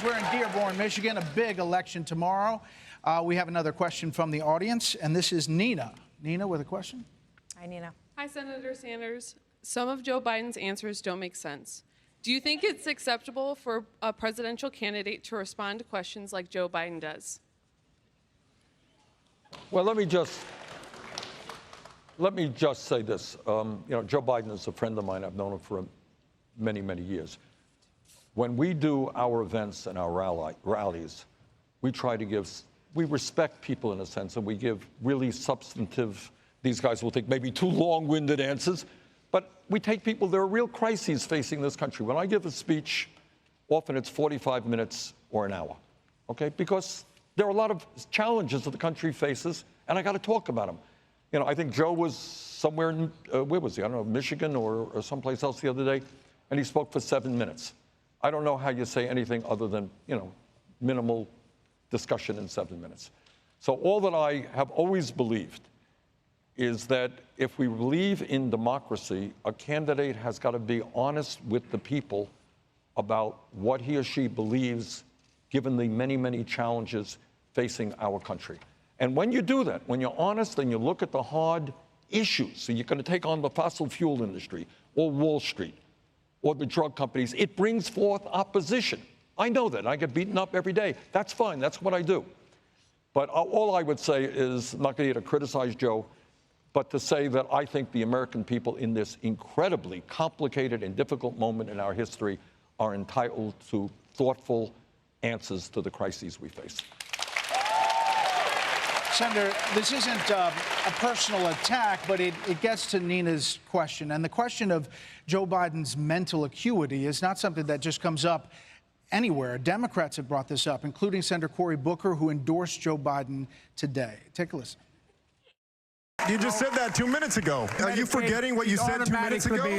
we're in Dearborn, Michigan, a big election tomorrow. We have another question from the audience, and this is Nina. Nina with a question. Hi, Nina. Hi, Senator Sanders. Some of Joe Biden's answers don't make sense. Do you think it's acceptable for a presidential candidate to respond to questions like Joe Biden does? Well, let me just say this. Joe Biden is a friend of mine. I've known him for many, many years. When we do our events and our rallies, we respect people in a sense, and we give really substantive, these guys will take maybe too long-winded answers, but we take people, there are real crises facing this country. When I give a speech, often it's 45 minutes or an hour, okay? Because there are a lot of challenges that the country faces, and I got to talk about them. I think Joe was somewhere in, where was he? I don't know, Michigan or someplace else the other day, and he spoke for 7 minutes. I don't know how you say anything other than, minimal discussion in 7 minutes. So all that I have always believed is that if we believe in democracy, a candidate has got to be honest with the people about what he or she believes, given the many, many challenges facing our country. And when you do that, when you're honest and you look at the hard issues, so you're going to take on the fossil fuel industry or Wall Street or the drug companies, it brings forth opposition. I know that. I get beaten up every day. That's fine. That's what I do. But all I would say is, I'm not going to criticize Joe, but to say that I think the American people in this incredibly complicated and difficult moment in our history are entitled to thoughtful answers to the crises we face. Senator, this isn't a personal attack, but it gets to Nina's question. And the question of Joe Biden's mental acuity is not something that just comes up anywhere. Democrats have brought this up, including Senator Cory Booker, who endorsed Joe Biden today. Take a listen. You just said that 2 minutes ago. Are you forgetting what you said 2 minutes ago? Are you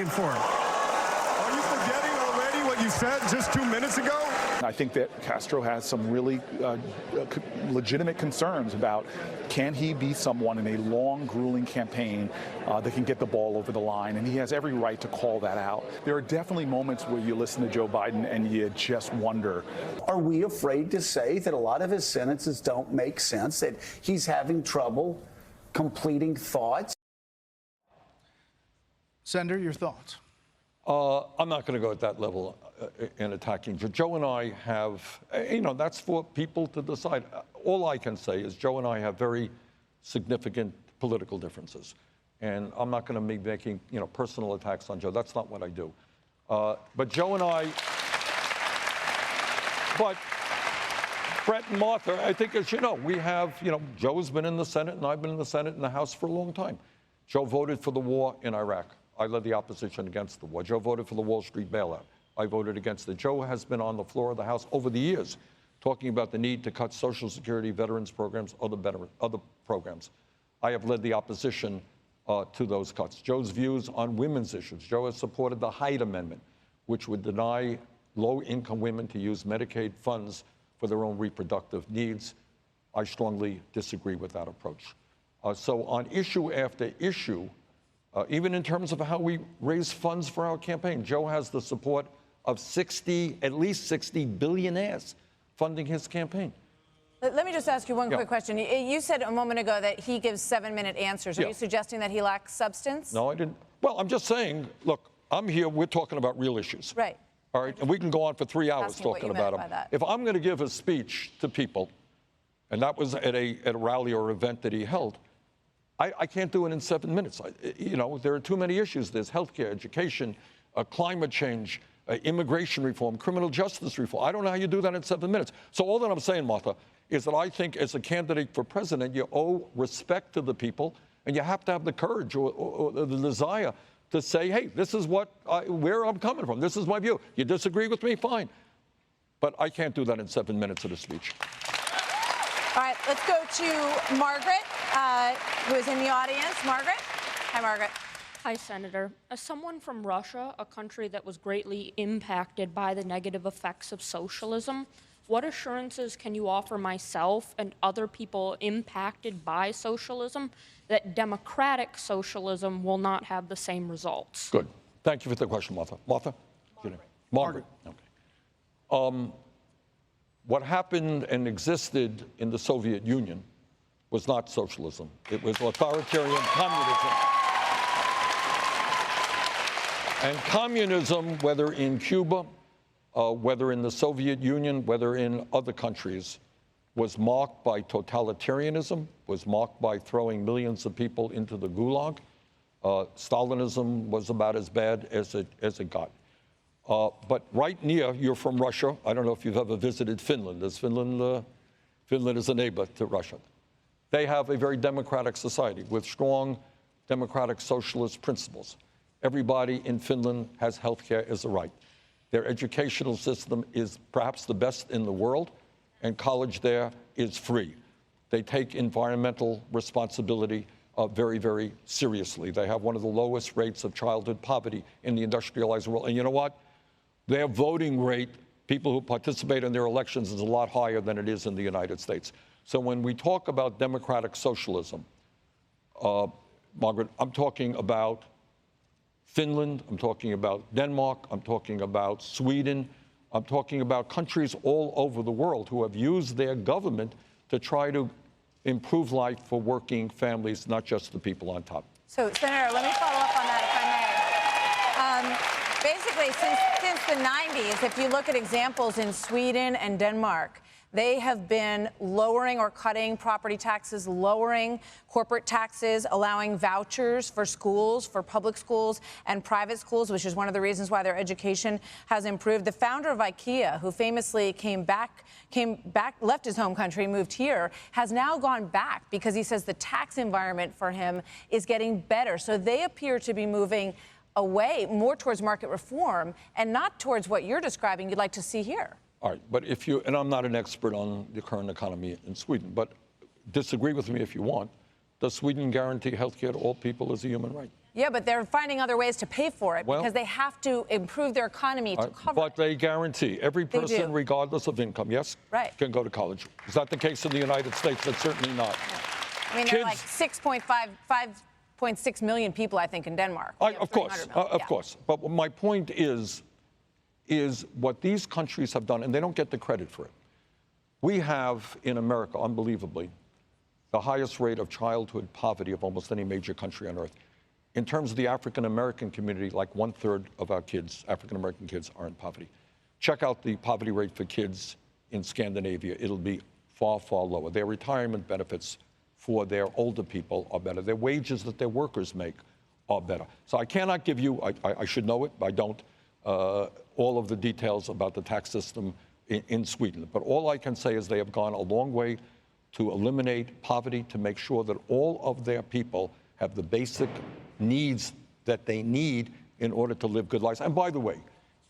forgetting already what you said just 2 minutes ago? I think that Castro has some really legitimate concerns about, can he be someone in a long, grueling campaign that can get the ball over the line, and he has every right to call that out. There are definitely moments where you listen to Joe Biden and you just wonder. Are we afraid to say that a lot of his sentences don't make sense, that he's having trouble completing thoughts? Senator, your thoughts? I'm not going to go at that level in attacking Joe. Joe and I have, that's for people to decide. All I can say is Joe and I have very significant political differences. And I'm not going to be making, personal attacks on Joe. That's not what I do. But Joe and I, but Brett and Martha, I think, as you know, we have, Joe's been in the Senate and I've been in the Senate and the House for a long time. Joe voted for the war in Iraq. I led the opposition against the war. Joe voted for the Wall Street bailout. I voted against it. Joe has been on the floor of the House over the years talking about the need to cut Social Security, veterans programs, other programs. I have led the opposition to those cuts. Joe's views on women's issues. Joe has supported the Hyde Amendment, which would deny low-income women to use Medicaid funds for their own reproductive needs. I strongly disagree with that approach. So on issue after issue, even in terms of how we raise funds for our campaign, Joe has the support of at least 60 billionaires funding his campaign. Let me just ask you one quick question. You said a moment ago that he gives 7-minute answers. Are you suggesting that he lacks substance? No, I didn't. Well, I'm just saying, look, I'm here, we're talking about real issues. Right. All right, and we can go on for 3 hours talking about them. If I'm going to give a speech to people, and that was at a rally or event that he held, I can't do it in 7 minutes. There are too many issues. There's healthcare, education, climate change, immigration reform, criminal justice reform. I don't know how you do that in 7 minutes. So all that I'm saying, Martha, is that I think as a candidate for president, you owe respect to the people, and you have to have the courage or the desire to say, hey, this is where I'm coming from. This is my view. You disagree with me? Fine. But I can't do that in 7 minutes of a speech. All right, let's go to Margaret, who is in the audience. Margaret? Hi, Margaret. Hi, Senator. As someone from Russia, a country that was greatly impacted by the negative effects of socialism, what assurances can you offer myself and other people impacted by socialism that democratic socialism will not have the same results? Good. Thank you for the question, Martha. Martha? Margaret. Okay. what happened and existed in the Soviet Union was not socialism. It was authoritarian communism. And communism, whether in Cuba, whether in the Soviet Union, whether in other countries, was marked by totalitarianism, was marked by throwing millions of people into the gulag. Stalinism was about as bad as it got. But right near, you're from Russia. I don't know if you've ever visited Finland. Finland is a neighbor to Russia. They have a very democratic society with strong democratic socialist principles. Everybody in Finland has health care as a right. Their educational system is perhaps the best in the world, and college there is free. They take environmental responsibility very, very seriously. They have one of the lowest rates of childhood poverty in the industrialized world. And you know what? Their voting rate, people who participate in their elections, is a lot higher than it is in the United States. So when we talk about democratic socialism, Margaret, I'm talking about Finland, I'm talking about Denmark, I'm talking about Sweden, I'm talking about countries all over the world who have used their government to try to improve life for working families, not just the people on top. So, Senator, let me follow up on that, if I may. Basically, since the 90s, if you look at examples in Sweden and Denmark, they have been lowering or cutting property taxes, lowering corporate taxes, allowing vouchers for schools, for public schools and private schools, which is one of the reasons why their education has improved. The founder of IKEA, who famously came back, left his home country, moved here, has now gone back because he says the tax environment for him is getting better. So they appear to be moving away more towards market reform and not towards what you're describing you'd like to see here. All right, but if you, and I'm not an expert on the current economy in Sweden, but disagree with me if you want, does Sweden guarantee health care to all people as a human right? Yeah, but they're finding other ways to pay for it because they have to improve their economy to cover but it. they guarantee every person, regardless of income, yes, can go to college. Is that the case in the United States? That's certainly not. I mean, there are like 5.6 million people, I think, in Denmark. Of course. But my point is what these countries have done, and they don't get the credit for it. We have, in America, unbelievably, the highest rate of childhood poverty of almost any major country on earth. In terms of the African-American community, like 1/3 of our kids, African-American kids, are in poverty. Check out the poverty rate for kids in Scandinavia. It'll be far, far lower. Their retirement benefits for their older people are better. Their wages that their workers make are better. So I cannot give you, I should know it, but I don't, all of the details about the tax system in Sweden. But all I can say is they have gone a long way to eliminate poverty, to make sure that all of their people have the basic needs that they need in order to live good lives. And by the way,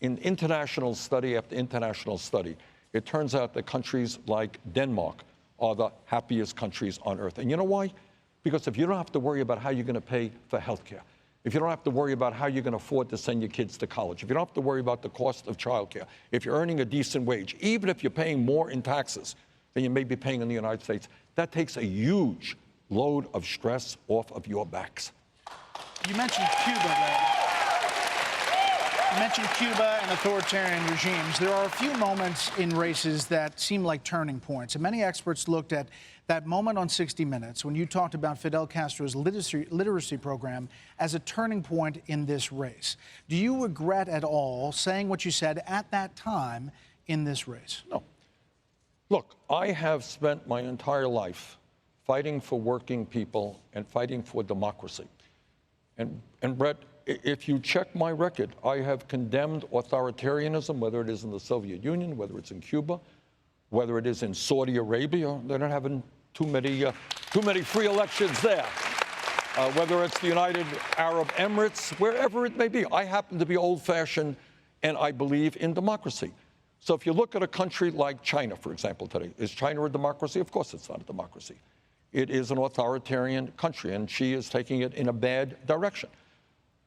in international study after international study, it turns out that countries like Denmark are the happiest countries on earth. And you know why? Because if you don't have to worry about how you're going to pay for health care, if you don't have to worry about how you're going to afford to send your kids to college, if you don't have to worry about the cost of childcare, if you're earning a decent wage, even if you're paying more in taxes than you may be paying in the United States, that takes a huge load of stress off of your backs. You mentioned Cuba there. You mentioned Cuba and authoritarian regimes. There are a few moments in races that seem like turning points. And many experts looked at that moment on 60 Minutes when you talked about Fidel Castro's literacy program as a turning point in this race. Do you regret at all saying what you said at that time in this race? No. Look, I have spent my entire life fighting for working people and fighting for democracy. And Brett, if you check my record, I have condemned authoritarianism, whether it is in the Soviet Union, whether it's in Cuba, whether it is in Saudi Arabia. They're not having too many free elections there. Whether it's the United Arab Emirates, wherever it may be. I happen to be old-fashioned, and I believe in democracy. So if you look at a country like China, for example, today, is China a democracy? Of course it's not a democracy. It is an authoritarian country, and Xi is taking it in a bad direction.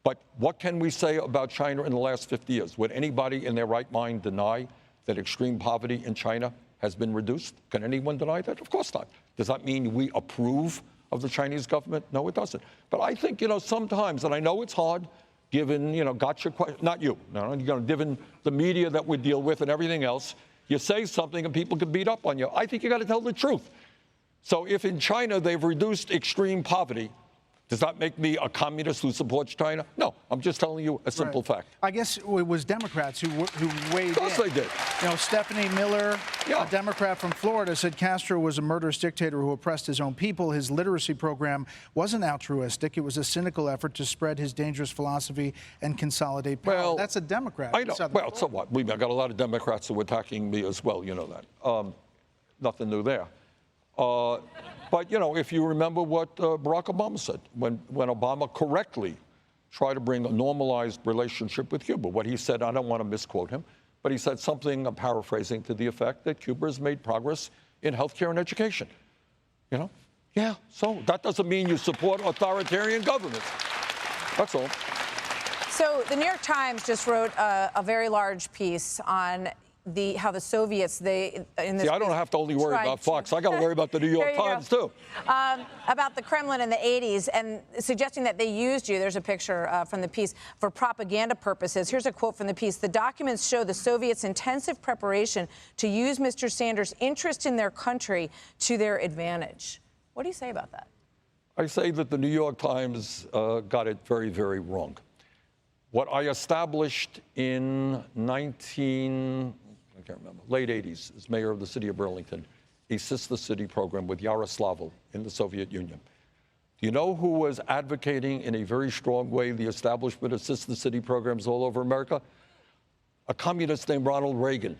But what can we say about China in the last 50 years? Would anybody in their right mind deny that extreme poverty in China has been reduced? Can anyone deny that? Of course not. Does that mean we approve of the Chinese government? No, it doesn't. But I think, sometimes, and I know it's hard, given, gotcha, not you, given the media that we deal with and everything else, You say something and people can beat up on you. I think you got to tell the truth. So if in China they've reduced extreme poverty, does that make me a communist who supports China? No, I'm just telling you a simple fact. I guess it was Democrats who weighed in. Of course they did. You know, Stephanie Miller, a Democrat from Florida, said Castro was a murderous dictator who oppressed his own people. His literacy program wasn't altruistic. It was a cynical effort to spread his dangerous philosophy and consolidate power. Well, that's a Democrat. I know. Well, so what? I got a lot of Democrats who are attacking me as well. You know that. Nothing new there. But, you know, if you remember what Barack Obama said, when Obama correctly tried to bring a normalized relationship with Cuba, what he said, I don't want to misquote him, but he said something, I'm paraphrasing, to the effect that Cuba has made progress in healthcare and education. You know? Yeah, so that doesn't mean you support authoritarian governments. That's all. So the New York Times just wrote a very large piece on how the Soviets, I don't have to only worry about Fox. I got to worry about the New York Times, too. About the Kremlin in the 80s and suggesting that they used you, there's a picture from the piece, for propaganda purposes. Here's a quote from the piece. The documents show the Soviets' intensive preparation to use Mr. Sanders' interest in their country to their advantage. What do you say about that? I say that the New York Times got it very, very wrong. What I established in I can't remember, late 80s, as mayor of the city of Burlington, a sister city program with Yaroslavl in the Soviet Union. Do you know who was advocating in a very strong way the establishment of sister city programs all over America? A communist named Ronald Reagan.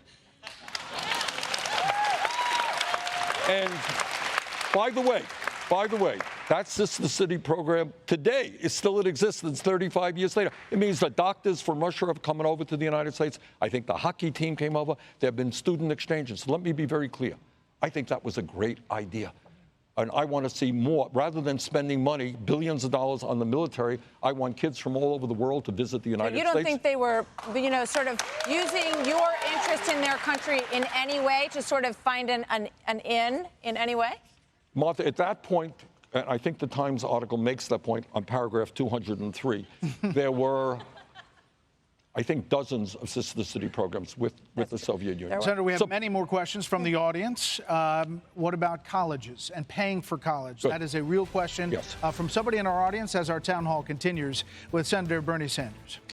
And by the way, that sister city program today is still in existence 35 years later. It means that doctors from Russia are coming over to the United States. I think the hockey team came over. There have been student exchanges. So let me be very clear. I think that was a great idea. And I want to see more. Rather than spending money, billions of dollars on the military, I want kids from all over the world to visit the United States. You don't think they were, you know, sort of using your interest in their country in any way to sort of find an in any way? Martha, at that point, and I think the Times article makes that point on paragraph 203, there were, I think, dozens of sister city programs with the Soviet Union. Senator, we have many more questions from the audience. What about colleges and paying for college? Good. That is a real question from somebody in our audience as our town hall continues with Senator Bernie Sanders.